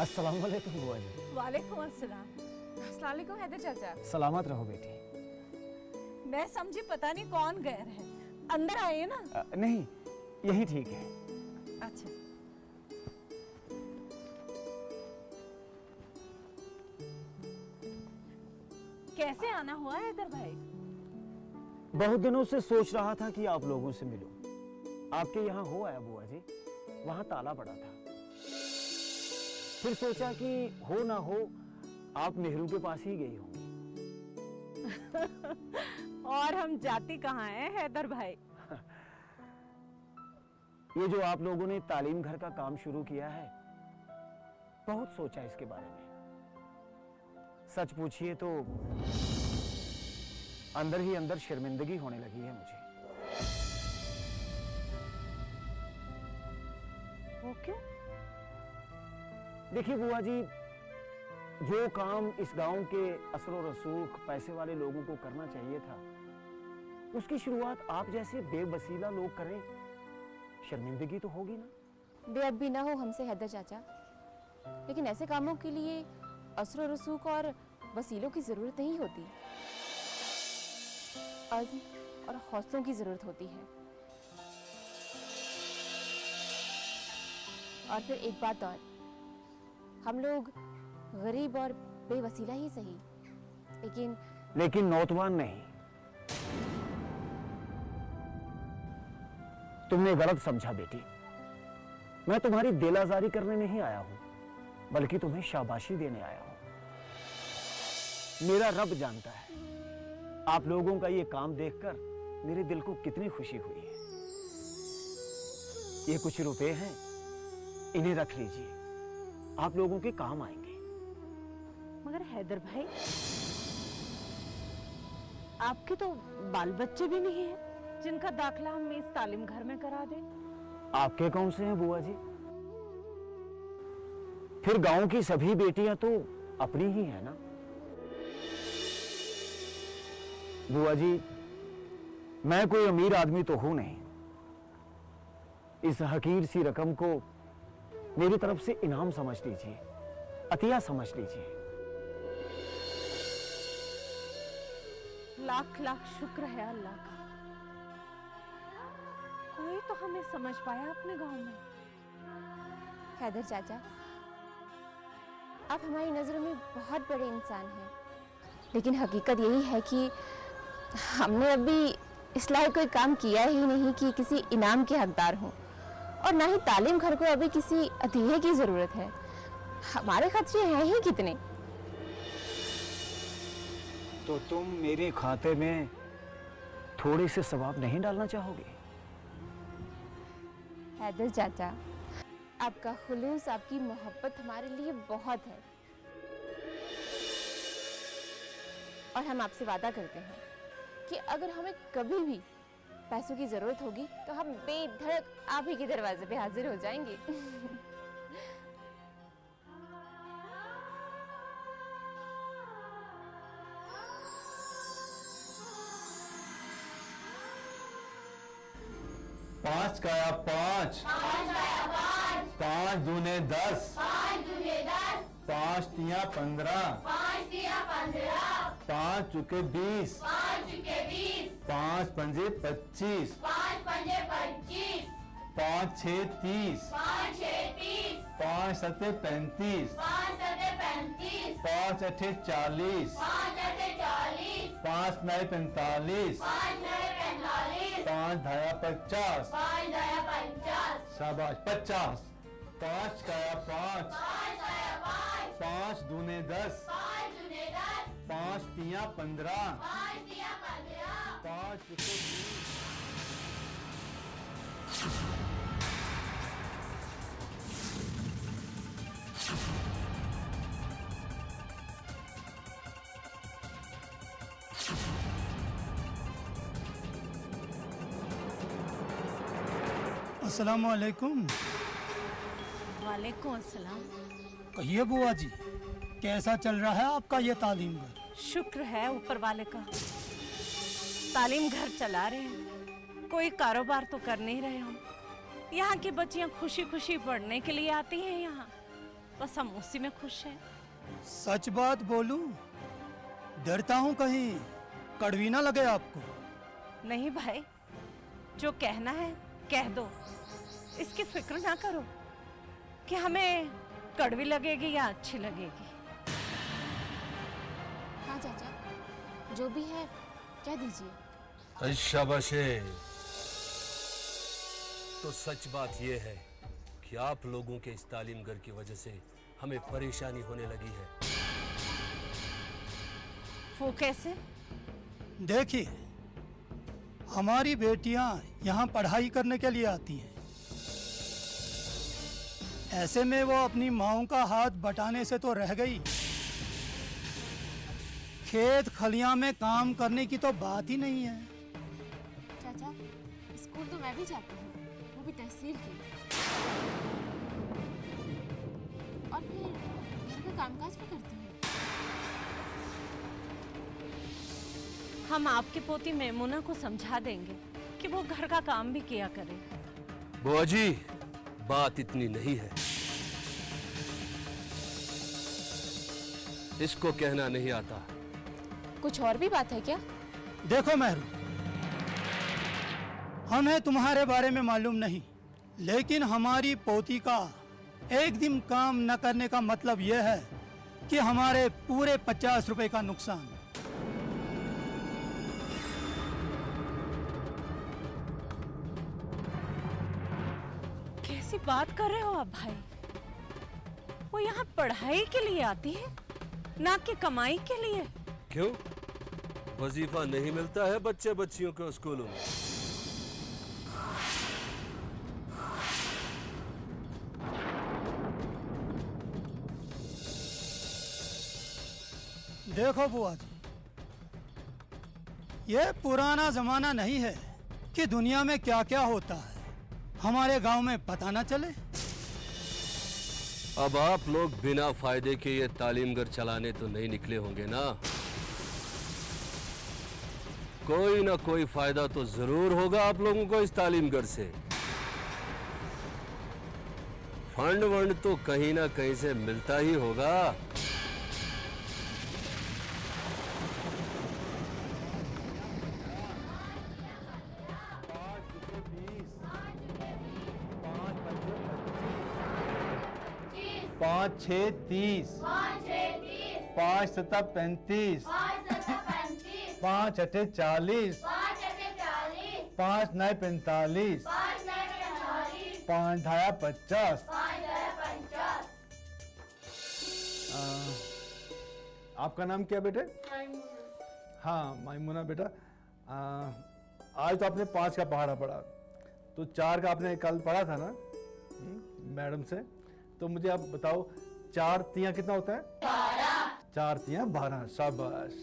अस्सलाम वालेकुम बुआ जी। वालेकुम अस्सलाम। अस्सलाम वालेकुम हैदर चाचा। सलामत रहो बेटी। मैं समझी पता नहीं कौन गैर है, अंदर आइए ना। नहीं, यही ठीक है। अच्छा। कैसे आना हुआ है इधर भाई? बहुत दिनों से सोच रहा था कि आप लोगों से मिलूं। आपके यहाँ हो आया बुआ जी, वहां ताला पड़ा था। फिर सोचा कि हो ना हो आप नेहरू के पास ही गई होंगी। और हम जाती कहाँ हैं हैदर भाई? ये जो आप लोगों ने तालीम घर का काम शुरू किया है, बहुत सोचा इसके बारे में। सच पूछिए तो अंदर ही अंदर शर्मिंदगी होने लगी है मुझे। वो क्यों? देखिए बुआ जी, जो काम इस गांव के असर रसूख पैसे वाले लोगों को करना चाहिए था, उसकी शुरुआत आप जैसे बेवसीला लोग करें, शर्मिंदगी तो होगी ना। बेअदबी ना हो हमसे हैदर चाचा, लेकिन ऐसे कामों के लिए असर रसूख और वसीलों की जरूरत नहीं होती, अज़्म और हौसलों की जरूरत होती है। और फिर एक बात और, हम लोग गरीब और बेवसीला ही सही, लेकिन नौतवान नहीं। तुमने गलत समझा बेटी। मैं तुम्हारी दिलाजारी करने नहीं आया हूं, बल्कि तुम्हें शाबाशी देने आया हूं। मेरा रब जानता है आप लोगों का ये काम देखकर मेरे दिल को कितनी खुशी हुई है। ये कुछ रुपए हैं, इन्हें रख लीजिए, आप लोगों के काम आएंगे। मगर हैदर भाई, आपके तो बाल बच्चे भी नहीं हैं जिनका दाखिला हम इस तालीम घर में करा दें। आपके कौन से हैं बुआ जी? फिर गांव की सभी बेटियां तो अपनी ही है ना। बुआ जी, मैं कोई अमीर आदमी तो हूं नहीं। इस हकीर सी रकम को मेरी तरफ से इनाम समझ लीजिए, अतिया समझ लीजिए। लाख लाख शुक्र है अल्लाह का, कोई तो हमें समझ पाया अपने गांव में। हैदर चाचा, आप हमारी नजरों में बहुत बड़े इंसान हैं, लेकिन हकीकत यही है कि हमने अभी इस लायक कोई काम किया ही नहीं कि किसी इनाम के हकदार हों, और ना ही तालीम घर को अभी किसी अतिये की जरूरत है। हमारे खर्चे हैं ही कितने। तो तुम मेरे खाते में थोड़े से सवाब नहीं डालना चाहोगे? हैदर चाचा, आपका खुलूस, आपकी मोहब्बत हमारे लिए बहुत है, और हम आपसे वादा करते हैं कि अगर हमें कभी भी पैसों की जरूरत होगी तो हम बेधड़क आप ही के दरवाजे पे हाजिर हो जाएंगे। पाँच काया पाँच, पाँच दूने 10, पाँच तिया 15, पाँच चुके 20, पाँच पंजे 25, पाँच छः 30, पाँच सत्ते 35, पाँच अठे 40, पाँच नए 45, पाँच धाया 50, शाबाश 50। पाँच काया 5, पाँच दूने 10, पाँच तिया 15, पाँच चुके 20। अस्सलाम वालेकुम। वालेकुम अस्सलाम। कहिए बुआ जी, कैसा चल रहा है आपका ये तालीम घर? शुक्र है ऊपर वाले का, तालीम घर चला रहे हैं, कोई कारोबार तो कर नहीं रहे हम। यहाँ की बच्चियाँ खुशी खुशी पढ़ने के लिए आती हैं यहाँ, बस हम उसी में खुश हैं। सच बात बोलूं, डरता हूं कहीं कड़वी ना लगे आपको। नहीं भाई, जो कहना है कह दो, इसकी फिक्र ना करो कि हमें कड़वी लगेगी या अच्छी लगेगी। हाँ चाचा, जो भी है कह दीजिए। शाबाशे। तो सच बात यह है कि आप लोगों के इस तालीम घर की वजह से हमें परेशानी होने लगी है। वो कैसे? देखिए, हमारी बेटियां यहाँ पढ़ाई करने के लिए आती हैं। ऐसे में वो अपनी माओं का हाथ बटाने से तो रह गई, खेत खलियां में काम करने की तो बात ही नहीं है। चाचा, स्कूल तो मैं भी जाती हूँ, वो भी तहसील की। और फिर घर का कामकाज भी करती हूँ। हम आपकी पोती मेमुना को समझा देंगे कि वो घर का काम भी किया करे। बुआ जी, बात इतनी नहीं है। इसको कहना नहीं आता। कुछ और भी बात है क्या? देखो मेहरू, हमें तुम्हारे बारे में मालूम नहीं, लेकिन हमारी पोती का एक दिन काम न करने का मतलब यह है कि हमारे पूरे 50 रुपए का नुकसान। कैसी बात कर रहे हो आप भाई? वो यहाँ पढ़ाई के लिए आती है, ना कि कमाई के लिए। क्यों? वजीफा नहीं मिलता है बच्चे बच्चियों को स्कूलों में? देखो बुआ जी, ये पुराना जमाना नहीं है कि दुनिया में क्या क्या होता है हमारे गांव में पता ना चले। अब आप लोग बिना फायदे के ये तालीम घर चलाने तो नहीं निकले होंगे ना? कोई ना कोई फायदा तो जरूर होगा आप लोगों को इस तालीम घर से। फंड वंड तो कहीं ना कहीं से मिलता ही होगा। पाँच छः 30, 5 7 35, 5 8 40, 5 9 45, 5 ढाया 50। आपका नाम क्या बेटे? हाँ माइमुना बेटा। आज तो आपने 5 का पहाड़ा पढ़ा, तो 4 का आपने कल पढ़ा था ना मैडम से। तो मुझे आप बताओ, 4 तियां कितना होता है? 4 तियां 12, शाबाश।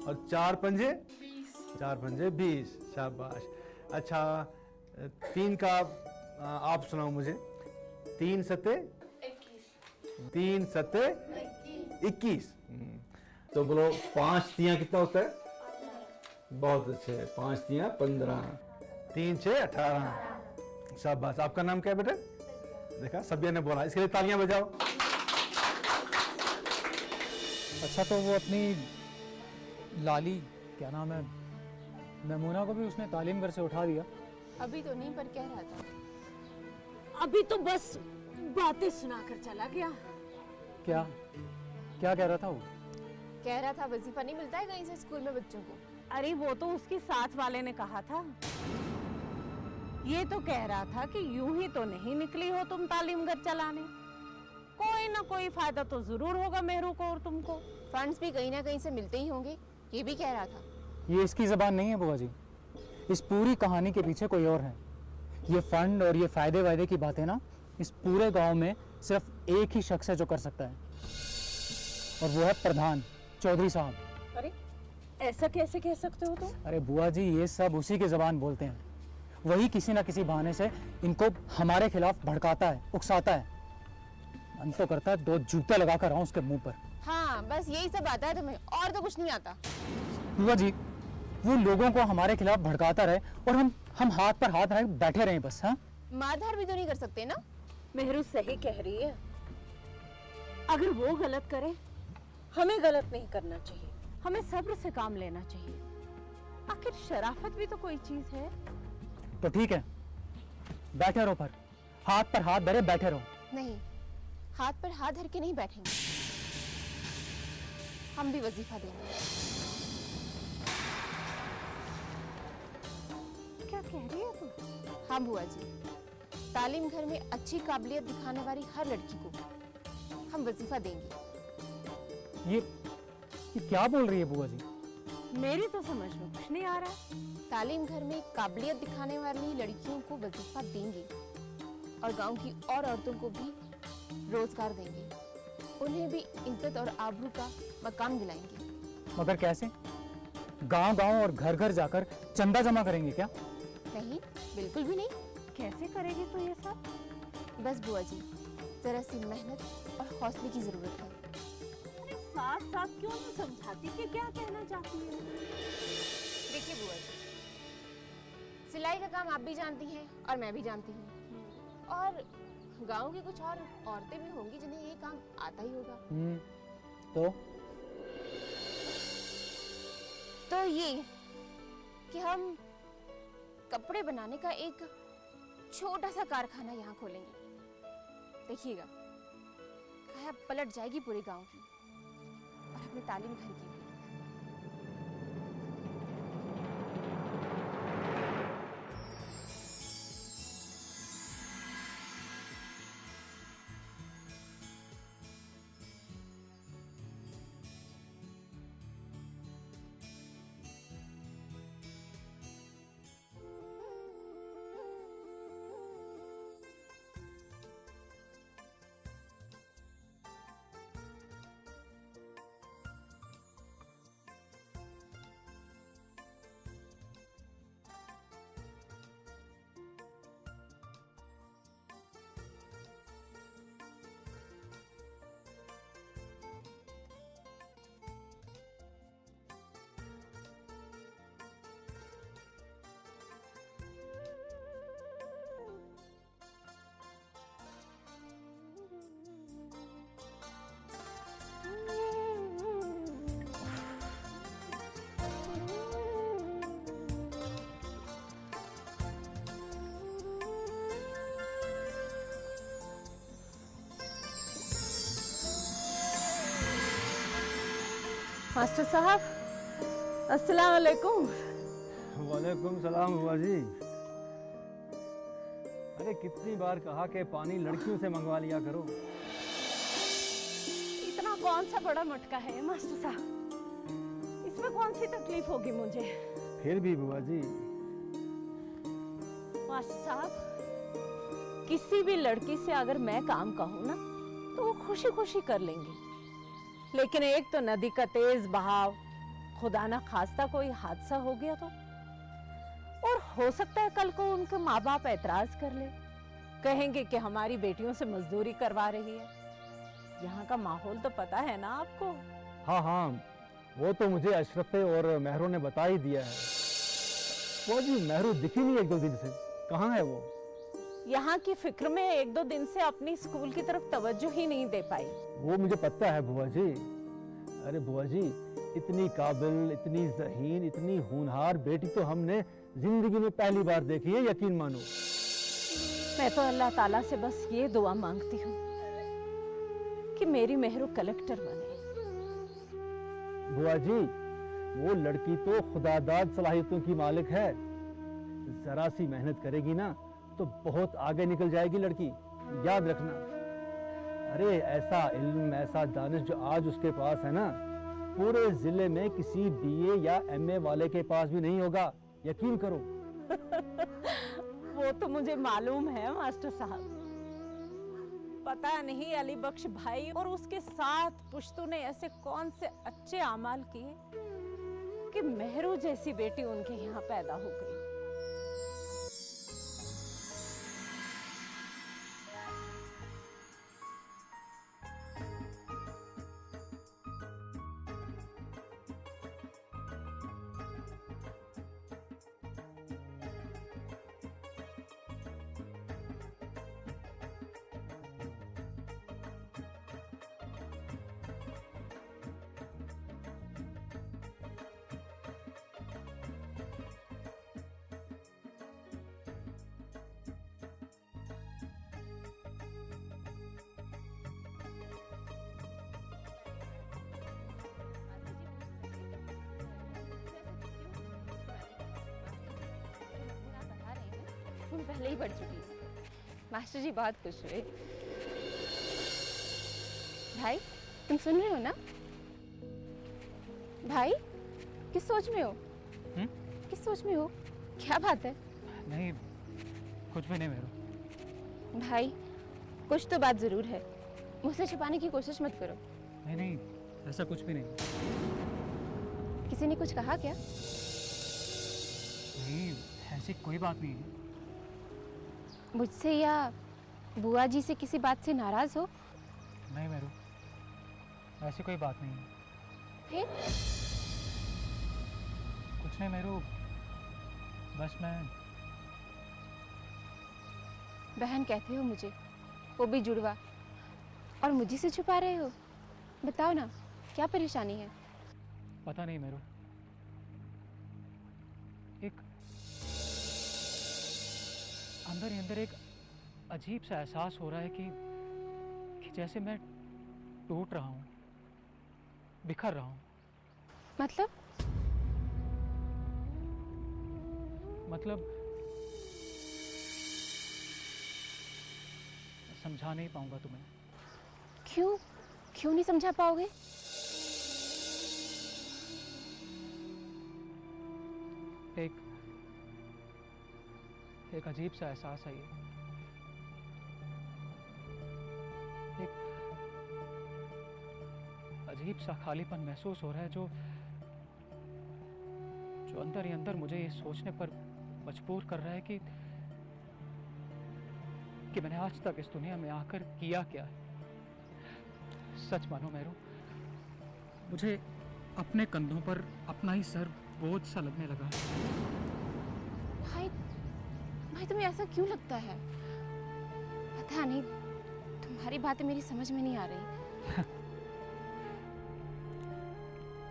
और 4 पंजे 20, 4 पंजे 20, शाबाश। अच्छा, 3 का आप सुनाओ मुझे। 3 सते 3 सते 21। तो बोलो 5 तियां कितना होता है? बहुत अच्छे, 5 तियां 15, 3 6 18, शाबाश। आपका नाम क्या है बेटे? देखा, सभी ने बोला, इसके लिए तालियां बजाओ। अच्छा, तो वो अपनी लाली, क्या नाम है, मेमुना को भी उसने तालीम घर से उठा दिया? अभी तो नहीं, पर कह रहा था। अभी तो बस बातें सुनाकर चला गया। क्या क्या कह रहा था वो? कह रहा था वजीफा नहीं मिलता है कहीं से स्कूल में बच्चों को। अरे वो तो उसके साथ वाले ने कहा था। ये तो कह रहा था कि यूं ही तो नहीं निकली हो तुम तालीम घर चलाने, कोई ना कोई फायदा तो जरूर होगा मेहरू को और तुमको। फंड्स भी कहीं ना कहीं से मिलते ही होंगे, ये भी कह रहा था। ये इसकी ज़बान नहीं है बुआ जी, इस पूरी कहानी के पीछे कोई और है। ये फंड और ये फायदे वायदे की बातें ना इस पूरे गांव में सिर्फ एक ही शख्स है जो कर सकता है, और वो है प्रधान चौधरी साहब। अरे ऐसा कैसे कह सकते हो तुम? अरे बुआ जी, ये सब उसी की ज़बान बोलते हैं। वही किसी ना किसी बहाने से इनको हमारे खिलाफ भड़काता है, उकसाता है। मन तो करता है 2 जूते लगा कर आऊं उसके मुंह पर। हाँ, बस यही सब आता है तुम्हें, और तो कुछ नहीं आता। बुआ जी, वो लोगों को हमारे खिलाफ भड़काता रहे और हम हाथ पर हाथ रख बैठे रहे बस। हाँ, मारधार भी तो नहीं कर सकते ना। मेहरू सही कह रही है। अगर वो गलत करे, हमें गलत नहीं करना चाहिए, हमें सब्र से काम लेना चाहिए। आखिर शराफत भी तो कोई चीज है। तो ठीक है, बैठे रहो, पर हाथ धरे बैठे रहो। नहीं, हाथ पर हाथ धर के नहीं बैठेंगे, हम भी वजीफा देंगे। क्या कह रही है तू? हाँ बुआ जी, तालीम घर में अच्छी काबिलियत दिखाने वाली हर लड़की को हम वजीफा देंगे। ये क्या बोल रही है बुआ जी? मेरी तो समझ में कुछ नहीं आ रहा। तालीम घर में काबिलियत दिखाने वाली लड़कियों को वजीफा देंगे और गांव की और औरतों को भी रोजगार देंगे, उन्हें भी इज्जत और आबरू का मकाम दिलाएंगे। मगर कैसे? गांव-गांव और घर-घर जाकर चंदा जमा करेंगे क्या? नहीं, बिल्कुल भी नहीं। कैसे करेगी तू ये सब? बस बुआ जी, जरा सी मेहनत और हौसले की जरूरत है। साथ साथ क्यों नहीं समझाती कि क्या कहना चाहती है? देखिए बुआ जी, सिलाई का काम आप भी जानती हैं और मैं भी जानती हूँ, और गांव की कुछ और औरतें भी होंगी जिन्हें ये काम आता ही होगा। तो ये कि हम कपड़े बनाने का एक छोटा सा कारखाना यहाँ खोलेंगे। देखिएगा, काया पलट जाएगी पूरे गांव की और अपने तालीम घर की भी। मास्टर साहब, अस्सलाम वालेकुम। वालेकुम सलाम बुआ जी। अरे कितनी बार कहा कि पानी लड़कियों से मंगवा लिया करो। इतना कौन सा बड़ा मटका है मास्टर साहब, इसमें कौन सी तकलीफ होगी मुझे? फिर भी बुआ जी। मास्टर साहब, किसी भी लड़की से अगर मैं काम कहूँ ना तो वो खुशी खुशी कर लेंगी, लेकिन एक तो नदी का तेज बहाव, खुदा ना खास्ता कोई हादसा हो गया तो, और हो सकता है कल को उनके माँ बाप ऐतराज कर ले, कहेंगे कि हमारी बेटियों से मजदूरी करवा रही है। यहाँ का माहौल तो पता है ना आपको। हाँ हाँ, वो तो मुझे अशरफे और महरों ने बता ही दिया है। वो जी महरू दिखी नहीं एक दो दिन से, कहाँ है वो? यहाँ की फिक्र में एक दो दिन से अपनी स्कूल की तरफ तवज्जो ही नहीं दे पाई। वो मुझे पता है बुआ जी। अरे बुआ जी, इतनी काबिल, इतनी ज़हीन, इतनी होनहार बेटी तो हमने जिंदगी में पहली बार देखी है, यकीन मानो। मैं तो अल्लाह ताला से बस ये दुआ मांगती हूँ कि मेरी मेहरू कलेक्टर बने। बुआ जी, वो लड़की तो खुदादाद सलाहियतों की मालिक है, जरा सी मेहनत करेगी ना तो बहुत आगे निकल जाएगी लड़की, याद रखना। अरे ऐसा इल्म, ऐसा दानिश जो आज उसके पास है ना, पूरे जिले में किसी बीए या एमए वाले के पास भी नहीं होगा, यकीन करो। वो तो मुझे मालूम है मास्टर साहब, पता नहीं अली बख्श भाई और उसके 7 पुश्तों ने ऐसे कौन से अच्छे अमाल किए कि मेहरू जैसी बेटी उनके यहाँ पैदा हो गई। तुम पहले ही बढ़ चुकी हो। मास्टर जी बहुत खुश हुए। भाई तुम सुन रहे हो ना? भाई किस सोच में हो? किस सोच में हो? क्या बात है? नहीं, कुछ भी नहीं मेरू। भाई कुछ तो बात जरूर है, मुझसे छुपाने की कोशिश मत करो। नहीं नहीं, ऐसा कुछ भी नहीं। किसी ने कुछ कहा क्या? नहीं, ऐसी कोई बात नहीं है। मुझसे या बुआ जी से किसी बात से नाराज हो? नहीं मेरू, ऐसी कोई बात नहीं है। फिर कुछ नहीं मेरू, बस मैं बहन कहते हो मुझे, वो भी जुड़वा, और मुझे से छुपा रहे हो? बताओ ना, क्या परेशानी है? पता नहीं मेरू, एक अंदर ही अंदर एक अजीब सा एहसास हो रहा है कि जैसे मैं टूट रहा हूँ, बिखर रहा हूँ। मतलब समझा नहीं पाऊंगा तुम्हें। क्यों क्यों नहीं समझा पाओगे? एक अजीब सा एहसास है ये। एक अजीब सा खालीपन महसूस हो रहा है जो अंदर ही अंदर मुझे ये सोचने पर मजबूर कर रहा है कि मैंने आज तक इस दुनिया में आकर किया क्या है। सच मानो मेरू, मुझे अपने कंधों पर अपना ही सर बोझ सा लगने लगा है। भाई भाई तुम्हें ऐसा क्यों लगता है? पता नहीं, तुम्हारी बातें मेरी समझ में नहीं आ रही।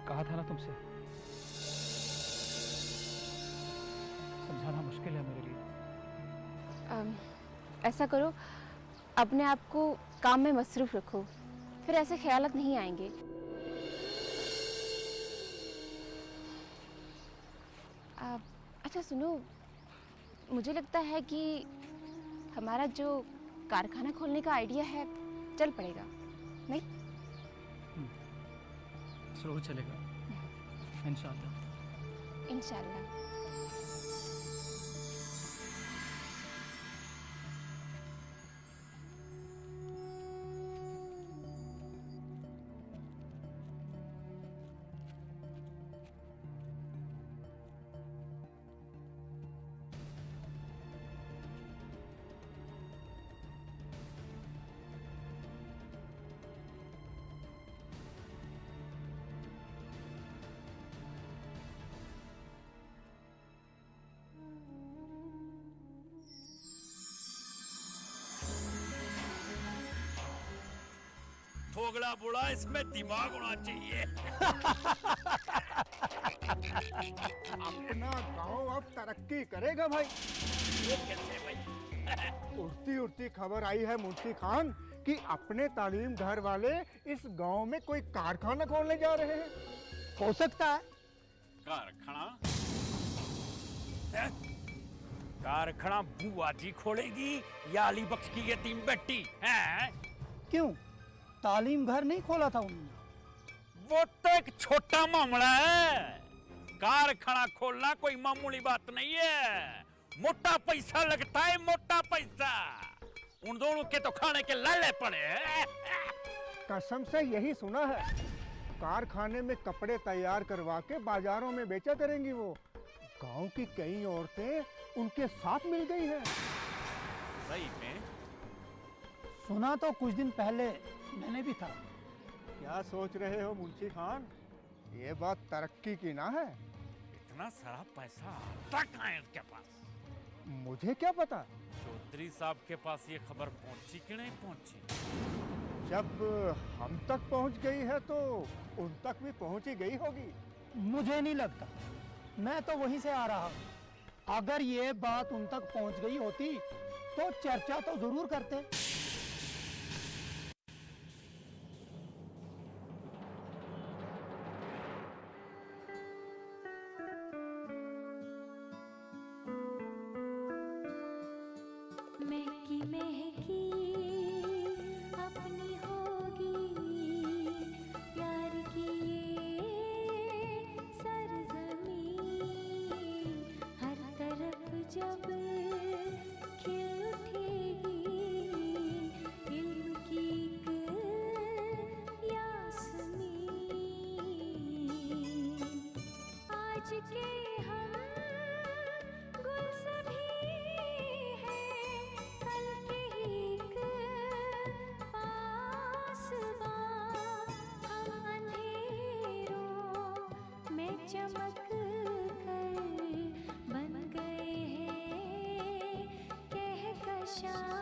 कहा था ना तुमसे, समझाना मुश्किल है मेरे लिए। ऐसा करो, अपने आप को काम में मसरूफ रखो, फिर ऐसे ख्यालात नहीं आएंगे। अच्छा सुनो, मुझे लगता है कि हमारा जो कारखाना खोलने का आइडिया है चल पड़ेगा, नहीं? जरूर चलेगा, इंशाल्लाह। इंशाल्लाह। थोगड़ा बुढ़ा, इसमें दिमाग होना चाहिए। अपना गांव अब तरक्की करेगा भाई। वो कैसे भाई? उड़ती उड़ती खबर आई है मुंशी खान कि अपने तालीम घर वाले इस गांव में कोई कारखाना खोलने जा रहे हैं। हो सकता है। कारखाना? हैं? कारखाना बुआ जी खोलेगी या अली बख्श की यतीम बेटी है? क्यों, तालीम घर नहीं खोला था उन्होंने? वो तो एक छोटा मामला है। कारखाना खोलना कोई मामूली बात नहीं है। मोटा पैसा लगता है, मोटा पैसा। उन दोनों के तो खाने के लाले पड़े हैं। कसम से यही सुना है। कारखाने में कपड़े तैयार करवा के बाजारों में बेचा करेंगी वो। गांव की कई औरतें उनके साथ मिल गई हैं। सही में? सुना तो कुछ दिन पहले मैंने भी था। क्या सोच रहे हो मुंशी खान? ये बात तरक्की की ना है। इतना सारा पैसा आता कहाँ है उसके पास? मुझे क्या पता। चौधरी साहब के पास ये खबर पहुंची कि नहीं पहुंची? जब हम तक पहुंच गई है तो उन तक भी पहुंची गई होगी। मुझे नहीं लगता, मैं तो वहीं से आ रहा हूँ। अगर ये बात उन तक पहुंच गई होती तो चर्चा तो जरूर करते। चमक कर बन गए हैं कहकशां